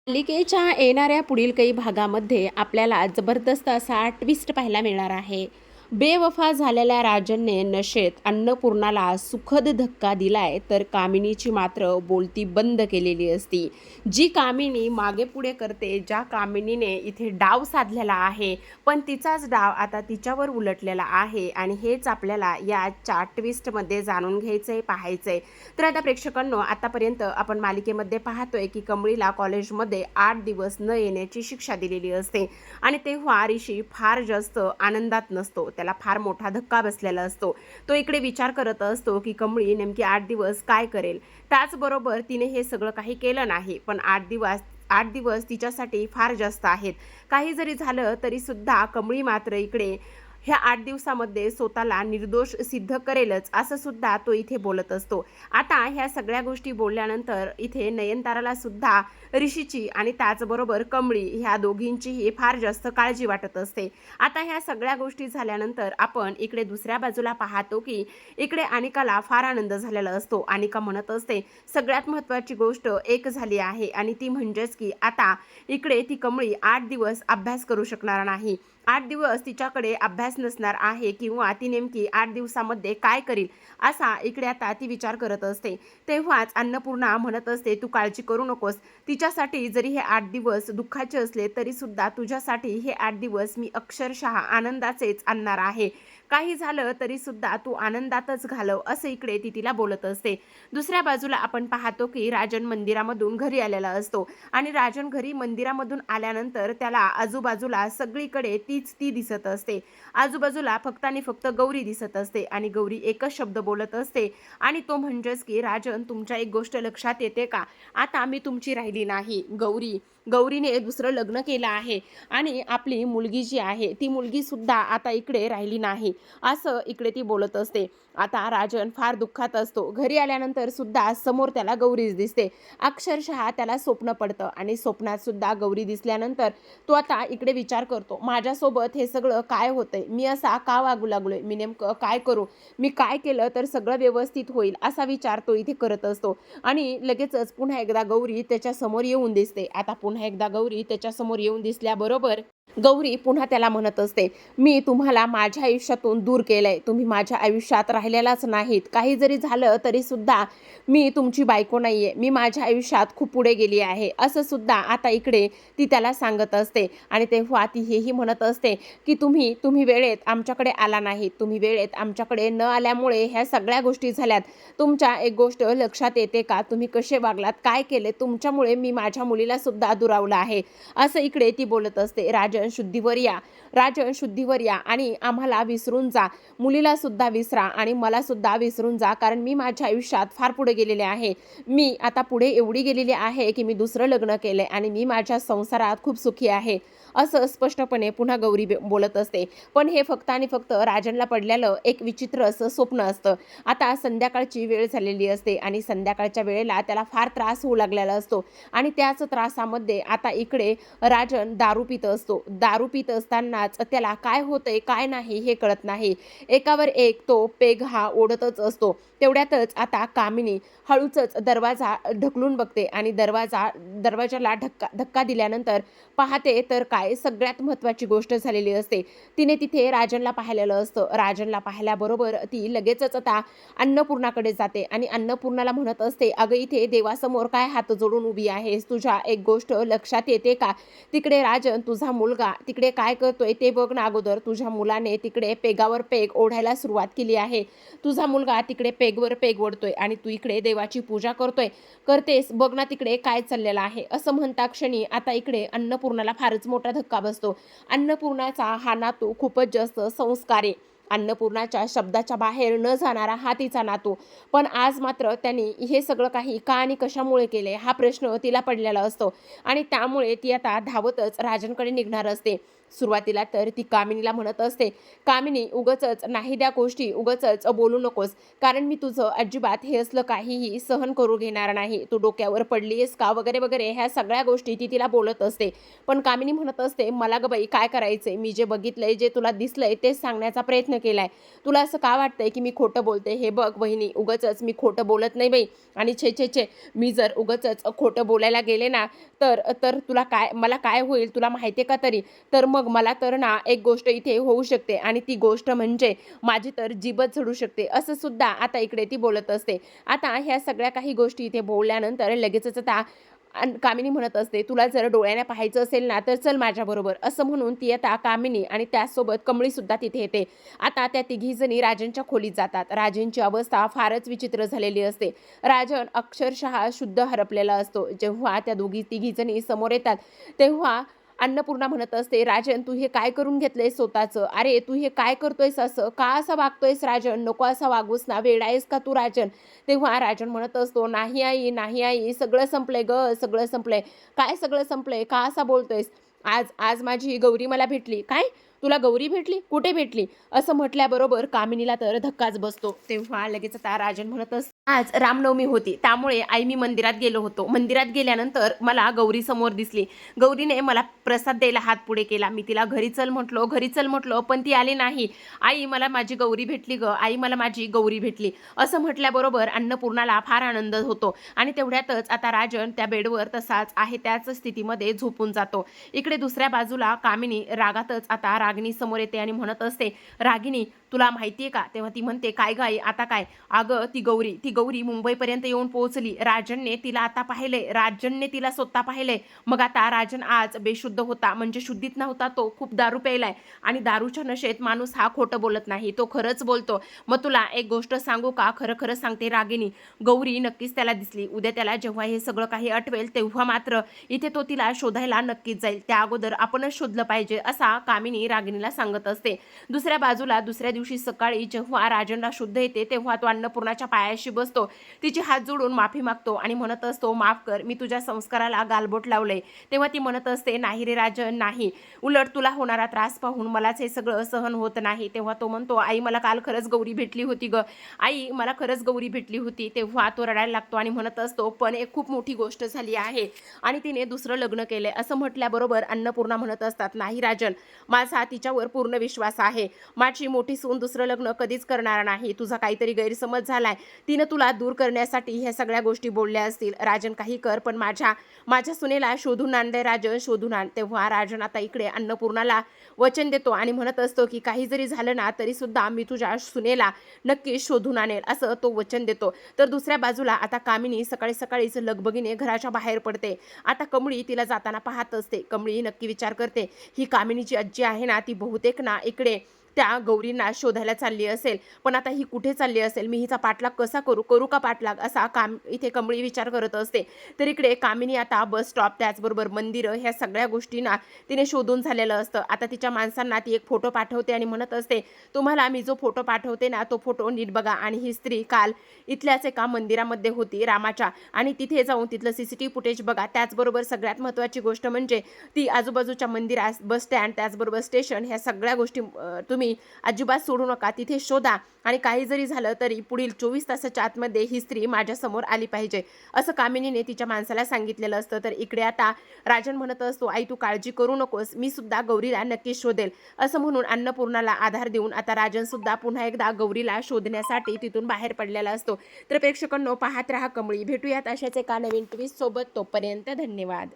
मालिकेच्या येणाऱ्या पुढील काही भागामध्ये आपल्याला जबरदस्त असा ट्विस्ट पाहायला मिळणार आहे. बेवफा झालेल्या राजनने नशेत अन्नपूर्णाला सुखद धक्का दिलाय, तर कामिनीची मात्र बोलती बंद केलेली असती. जी कामिनी मागे पुढे करते, ज्या कामिनीने इथे डाव साधलेला आहे, पण तिचाच डाव आता तिच्यावर उलटलेला आहे आणि हेच आपल्याला या ट्विस्टमध्ये जाणून घ्यायचंय, पाहायचंय. तर आता प्रेक्षकांनो, आतापर्यंत आपण मालिकेमध्ये पाहतोय की कमळीला कॉलेजमध्ये 8 दिवस न येण्याची शिक्षा दिलेली असते आणि तेव्हा ऋषी फार जास्त आनंदात नसतो. त्याला फार मोठा धक्का बसलेला असतो. तो इकडे विचार करत असतो की कमळी नेमकी 8 दिवस काय करेल. त्याचबरोबर तिने हे सगळं काही केलं नाही, पण 8 दिवस तिच्यासाठी फार जास्त आहेत. काही जरी झालं तरी सुद्धा कमळी मात्र इकडे ह्या 8 दिवसामध्ये स्वतःला निर्दोष सिद्ध करेलच, असं सुद्धा तो इथे बोलत असतो. आता ह्या सगळ्या गोष्टी बोलल्यानंतर इथे नयनताराला सुद्धा ऋषीची आणि त्याचबरोबर कमळी ह्या दोघींचीही फार जास्त काळजी वाटत असते. आता ह्या सगळ्या गोष्टी झाल्यानंतर आपण इकडे दुसऱ्या बाजूला पाहतो की इकडे अनिकाला फार आनंद झालेला असतो. अनिका म्हणत असते, सगळ्यात महत्त्वाची गोष्ट एक झाली आहे आणि ती म्हणजेच की आता इकडे ती कमळी 8 दिवस अभ्यास करू शकणार नाही. 8 दिवस तिच्याकडे अभ्यास नसणार आहे किंवा ती नेमकी 8 दिवसामध्ये काय करील, असा इकडे आता ती विचार करत असते. तेव्हाच अन्नपूर्णा म्हणत असते, तू काळजी करू नकोस. तिच्यासाठी जरी हे 8 दिवस दुःखाचे असले तरी सुद्धा तुझ्यासाठी हे 8 दिवस मी अक्षरशः आनंदाचेच आणणार आहे. काही झालं तरी सुद्धा तू आनंदातच घालव, असं इकडे ती तिला बोलत असते. दुसऱ्या बाजूला आपण पाहतो की राजन मंदिरामधून घरी आलेला असतो आणि राजन घरी मंदिरामधून आल्यानंतर त्याला आजूबाजूला सगळीकडे तीच ती दिसत असते. आजूबाजूला फक्त आणि फक्त गौरी दिसत असते आणि गौरी एकच शब्द बोलत असते आणि तो म्हणजेच की राजन, तुमच्या एक गोष्ट लक्षात येते का? आता मी तुमची राहिली नाही. गौरीने दुसरं लग्न केलं आहे आणि आपली मुलगी जी आहे ती मुलगी सुद्धा आता इकडे राहिली नाही, असं इकडे ती बोलत असते. आता राजन फार दुःखात असतो. घरी आल्यानंतर सुद्धा समोर त्याला गौरीच दिसते. अक्षरशः त्याला स्वप्न पडतं आणि स्वप्नात सुद्धा गौरी दिसल्यानंतर तो आता इकडे विचार करतो, माझ्यासोबत हे सगळं काय होतंय, मी असा का वागू लागलोय, मी नेमकं काय करू, मी काय केलं तर सगळं व्यवस्थित होईल, असा विचार तो इथे करत असतो. आणि लगेचच पुन्हा एकदा गौरी त्याच्या समोर येऊन दिसते. आता पुन्हा एकदा गौरी त्याच्या समोर येऊन दिसल्याबरोबर गौरी पुन्हा त्याला म्हणत असते, मी तुम्हाला माझ्या आयुष्यातून दूर केलंय, तुम्ही माझ्या आयुष्यात राहिलेलाच नाहीत. काही जरी झालं तरी सुद्धा मी तुमची बायको नाहीये, मी माझ्या आयुष्यात खूप पुढे गेली आहे, असं सुद्धा आता इकडे ती त्याला सांगत असते. आणि तेव्हा ती हेही म्हणत असते की तुम्ही वेळेत आमच्याकडे आला नाहीत, तुम्ही वेळेत आमच्याकडे न आल्यामुळे ह्या सगळ्या गोष्टी झाल्यात. तुमच्या एक गोष्ट लक्षात येते का, तुम्ही कसे वागलात, काय केले, तुमच्यामुळे मी माझ्या मुलीला सुद्धा दुरावलं आहे, असं इकडे ती बोलत असते. राजन शुद्धीवर या आणि आम्हाला विसरून जा, मुलीला सुद्धा विसरा आणि मला सुद्धा विसरून जा, कारण मी माझ्या आयुष्यात फार पुढे गेलेले आहे. मी आता पुढे एवढी गेलेली आहे की मी दुसरं लग्न केलंय आणि मी माझ्या संसारात खूप सुखी आहे, असं स्पष्टपणे पुन्हा गौरी बोलत असते. पण हे फक्त आणि फक्त राजनला पडलेलं एक विचित्र असं स्वप्न असतं. आता संध्याकाळची वेळ झालेली असते आणि संध्याकाळच्या वेळेला त्याला फार त्रास होऊ लागलेला असतो आणि त्याच त्रासामध्ये आता इकडे राजन दारू पित असतो. दारू पित असतानाच त्याला काय होतंय काय नाही हे कळत नाही. एकावर एक तो पेग हा ओढतच असतो. तेवढ्यातच आता कामिनी हळूच दरवाजा ढकलून बघते आणि दरवाजाला धक्का दिल्यानंतर पाहते तर काय, सगळ्यात महत्त्वाची गोष्ट झालेली असते. तिने तिथे राजनला पाहिलेलं असतं. राजनला पाहिल्याबरोबर ती लगेचच आता अन्नपूर्णाकडे जाते आणि अन्नपूर्णाला म्हणत असते, अगं इथे देवासमोर काय हात जोडून उभी आहेस, तुझ्या एक गोष्ट लक्षात येते का? तिकडे राजन तुझा मुलगा तिकडे काय करतोय ते बघ ना अगोदर. तुझ्या मुलाने तिकडे पेगावर पेग ओढायला सुरुवात केली आहे. तुझा मुलगा तिकडे पेगवर पेग ओढतोय आणि तू इकडे देवाची पूजा करतेस, बघ ना तिकडे काय चाललेलं आहे, असं म्हणता क्षणी आता इकडे अन्नपूर्णाला फारच मोठा धक्का बसतो. अन्नपूर्णाचा हा नातू खूपच जास्त संस्कारी, अन्नपूर्णाच्या शब्दाच्या बाहेर न जाणारा हा तिचा नातू. पण आज मात्र त्यांनी हे सगळं काही का आणि कशामुळे केले, हा प्रश्न तिला पडलेला असतो आणि त्यामुळे ती आता धावतच राजनकडे निघणार असते. सुरुवातीला तर ती कामिनीला म्हणत असते, कामिनी उगचच नाही त्या गोष्टी उगचच बोलू नकोस, कारण मी तुझं अजिबात हे असलं काहीही सहन करू घेणार नाही. तू डोक्यावर पडलीस का वगैरे वगैरे ह्या सगळ्या गोष्टी ती तिला बोलत असते. पण कामिनी म्हणत असते, मला ग बाई काय करायचंय, मी जे बघितलंय जे तुला दिसलंय तेच सांगण्याचा प्रयत्न केलाय. तुला असं का वाटतंय की मी खोटं बोलते? हे बघ वहिनी, उगाचच मी खोटं बोलत नाही बाई. आणि छे छे छे, मी जर उगाचच खोटं बोलायला गेले ना, तर तर तुला काय, मला काय होईल तुला माहिती आहे का तरी? तर मग मला तर ना एक गोष्ट इथे होऊ शकते आणि ती गोष्ट म्हणजे माझी तर जीभच झडू शकते, असं सुद्धा आता इकडे ती बोलत असते. आता ह्या सगळ्या काही गोष्टी इथे बोलल्यानंतर लगेचच आता कामिनी म्हणत असते, तुला जर डोळ्याने पाहायचं असेल ना तर चल माझ्याबरोबर, असं म्हणून ती आता कामिनी आणि त्याचसोबत कमळी सुद्धा तिथे येते. आता त्या तिघीजणी राजनच्या खोलीत जातात. राजनची अवस्था फारच विचित्र झालेली असते. राजन अक्षरशः शुद्ध हरपलेला असतो. जेव्हा त्या तिघीजणी समोर येतात तेव्हा अन्नपूर्णा म्हणत असते, राजन तू हे काय करून घेतलंयस स्वतःचं? अरे तू हे काय करतोयस असं? का असं वागतोयस राजन? नको असा वागूस ना, वेडा आहेस का तू राजन? तेव्हा राजन म्हणत असतो, नाही आई, नाही आई, सगळं संपलंय गं, सगळं संपलंय. काय सगळं संपलंय? का असा बोलतोयस? आज आज माझी गौरी मला भेटली. काय? तुला गौरी भेटली? कुठे भेटली? असं म्हटल्याबरोबर कामिनीला तर धक्काच बसतो. तेव्हा लगेच आता राजन म्हणत असतो, आज रामनवमी होती त्यामुळे आई मी मंदिरात गेलो होतो. मंदिरात गेल्यानंतर मला गौरी समोर दिसली. गौरीने मला प्रसाद द्यायला हात पुढे केला. मी तिला घरी चल म्हटलो, घरी चल म्हटलो, पण ती आली नाही. आई मला माझी गौरी भेटली गं, आई मला माझी गौरी भेटली. असं म्हटल्याबरोबर अन्नपूर्णाला फार आनंद होतो आणि तेवढ्यातच आता राजन त्या बेडवर तसाच आहे त्याच स्थितीमध्ये झोपून जातो. इकडे दुसऱ्या बाजूला कामिनी रागातच आता रागिनी समोर येते आणि म्हणत असते, रागिनी तुला माहितीये का? तेव्हा ती म्हणते, काय गाई आता काय? अगं ती गौरी मुंबईपर्यंत येऊन पोहोचली. राजनने तिला आता पाहिलंय, राजनने तिला स्वतः पाहिलंय. मग आता राजन आज बेशुद्ध होता, म्हणजे शुद्धीत नव्हता तो, खूप दारू प्यायलाय आणि दारूच्या नशेत माणूस हा खोटं बोलत नाही, तो खरंच बोलतो. मग तुला एक गोष्ट सांगू का? खरं खरं सांगते रागिनी, गौरी नक्कीच त्याला दिसली. उद्या त्याला जेव्हा हे सगळं काही आठवेल तेव्हा मात्र इथे तो तिला शोधायला नक्कीच जाईल. त्या अगोदर आपणच शोधलं पाहिजे, असा कामिनी रागिनीला सांगत असते. दुसऱ्या बाजूला दुसऱ्या दिवशी सकाळी जेव्हा राजनला शुद्ध येते तेव्हा तो अन्नपूर्णाच्या पायाशी बसतो, तिचे हात जोडून माफी मागतो आणि म्हणत असतो, माफ कर, मी तुझ्या संस्काराला गालबोट लावलंय. तेव्हा ती म्हणत असते, नाही रे राजन नाही, उलट तुला होणारा त्रास पाहून मलाच हे सगळं सहन होत नाही. तेव्हा तो म्हणतो, आई मला काल खरंच गौरी भेटली होती ग, आई मला खरंच गौरी भेटली होती. तेव्हा तो रडायला लागतो आणि म्हणत असतो, पण एक खूप मोठी गोष्ट झाली आहे आणि तिने दुसरं लग्न केलंय. असं म्हटल्याबरोबर अन्नपूर्णा म्हणत असतात, नाही राजन, माझा तिच्यावर पूर्ण विश्वास आहे. माझी मोठी सून दुसरं लग्न कधीच करणार नाही. तुझा काहीतरी गैरसमज झालाय. तिनं तुला दूर करण्यासाठी ह्या सगळ्या गोष्टी बोलल्या असतील. राजन काही कर, पण माझ्या सुनेला शोधून आण रे राजन, शोधून आण. तेव्हा राजन आता इकडे अन्नपूर्णाला वचन देतो आणि म्हणत असतो की काही जरी झालं ना तरी सुद्धा मी तुझ्या सुनेला नक्की शोधून आणेल, असं तो वचन देतो. तर दुसऱ्या बाजूला आता कामिनी सकाळी सकाळीच लगबगीने घराच्या बाहेर पडते. आता कमळी तिला जाताना पाहत असते. कमळी नक्की विचार करते, ही कामिनीची आजी आहे ना, ती बहुतेक ना इकडे त्या गौरींना शोधायला चालली असेल, पण आता ही कुठे चालली असेल? मी हिचा पाठलाग कसा करू का पाठलाग? असा इथे कमळी विचार करत असते. तर इकडे कामिनी आता बस स्टॉप त्याचबरोबर मंदिरं ह्या सगळ्या गोष्टींना तिने शोधून झालेलं असतं. आता तिच्या माणसांना ती एक फोटो पाठवते आणि म्हणत असते, तुम्हाला मी जो फोटो पाठवते ना तो फोटो नीट बघा. आणि ही स्त्री काल इथल्याच एका मंदिरामध्ये होती रामाच्या, आणि तिथे जाऊन तिथलं CCTV फुटेज बघा. त्याचबरोबर सगळ्यात महत्त्वाची गोष्ट म्हणजे ती आजूबाजूच्या मंदिरात, बस स्टँड, त्याचबरोबर स्टेशन, ह्या सगळ्या गोष्टी तुम्ही अजिबात सोडू नका, तिथे शोधा आणि काही जरी झालं तरी पुढील 24 तासाच्या आतमध्ये ही स्त्री माझ्यासमोर आली पाहिजे, असं कामिनीने तिच्या माणसाला सांगितलेलं असतं. तर इकडे आता राजन म्हणत असतो, आई तू काळजी करू नकोस, मी सुद्धा गौरीला नक्की शोधेल, असं म्हणून अन्नपूर्णाला आधार देऊन आता राजन सुद्धा पुन्हा एकदा गौरीला शोधण्यासाठी तिथून बाहेर पडलेला असतो. तर प्रेक्षकांनो, पाहत रहा कमळी. भेटूयात अशाच एका नवीन ट्विस्ट सोबत. तोपर्यंत धन्यवाद.